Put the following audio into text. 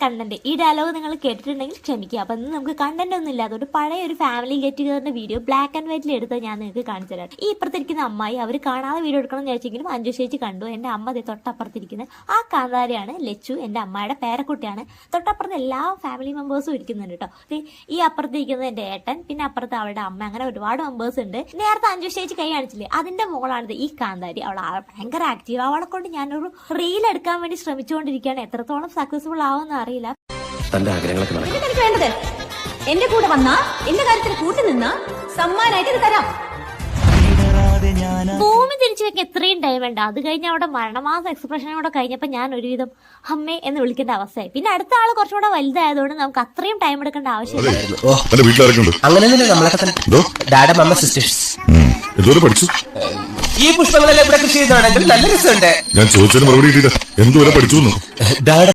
Content. ഈ dialogue നിങ്ങൾ കേട്ടിട്ടുണ്ടെങ്കിൽ ക്ഷമിക്കുക. അപ്പൊ ഇന്ന് നമുക്ക് കണ്ടന്റ് ഒന്നും ഇല്ലാതെ പഴയ ഒരു ഫാമിലി ഗെറ്റ് ടുഗദറിന്റെ വീഡിയോ ബ്ലാക്ക് ആൻഡ് വൈറ്റിൽ എടുത്ത് ഞാൻ നിങ്ങൾക്ക് കാണിച്ചു തരാം. ഈ ഇപ്പുറത്തിരിക്കുന്ന അമ്മായി അവർ കാണാതെ വീഡിയോ എടുക്കണം എന്ന് വിചാരിച്ചെങ്കിലും അഞ്ജു ചേച്ചി കണ്ടു. എന്റെ അമ്മ തൊട്ടപ്പുറത്തിരിക്കുന്ന ആ കാന്താരിയാണ് ലച്ചു, എന്റെ അമ്മയുടെ പേരക്കുട്ടിയാണ്. തൊട്ടപ്പുറത്ത് എല്ലാ ഫാമിലി മെമ്പേഴ്സും ഇരിക്കുന്നുണ്ട് കേട്ടോ. ഈ അപ്പുറത്തിരിക്കുന്നത് എന്റെ ഏട്ടൻ, പിന്നെ അപ്പുറത്ത് അവളുടെ അമ്മ, അങ്ങനെ ഒരുപാട് മെമ്പേഴ്സ് ഉണ്ട്. നേരത്തെ അഞ്ജു ചേച്ചി കൈ കാണിച്ചില്ലേ, അതിന്റെ മോളാണിത് ഈ കാന്താരി. അവൾ ഭയങ്കര ആക്റ്റീവ്. അവളെ കൊണ്ട് ഞാനൊരു റീൽ എടുക്കാൻ വേണ്ടി ശ്രമിച്ചുകൊണ്ടിരിക്കുകയാണ്. എത്രത്തോളം സക്സസ്ഫുൾ ആവുമെന്ന് അറിയില്ല. വേണ്ടത് എന്റെ കൂടെ വന്നാ എന്റെ കാര്യത്തിന് കൂട്ടി നിന്നാ സമ്മാനായിട്ട് ഇത് തരാം. ഭൂമി തിരിച്ചു വെക്കാൻ എത്രയും ടൈം ഉണ്ട്. അത് കഴിഞ്ഞ് അവിടെ മരണമാസ എക്സ്പ്രഷനോടെ കഴിഞ്ഞപ്പോ ഞാൻ ഒരുവിധം അമ്മേ എന്ന് വിളിക്കേണ്ട അവസ്ഥയായി. പിന്നെ അടുത്ത ആള് കുറച്ചുകൂടെ വലുതായതുകൊണ്ട് നമുക്ക് അത്രയും ടൈം എടുക്കേണ്ട ആവശ്യമില്ല. ഈ പുഷ്പങ്ങളെല്ലാം ഇവിടെ കൃഷി ചെയ്താണെങ്കിൽ നല്ല രസമുണ്ട്. ഞാൻ ചോദിച്ചതിന് മറുപടി കിട്ടിയില്ല. എന്തുവരെ പഠിച്ചു?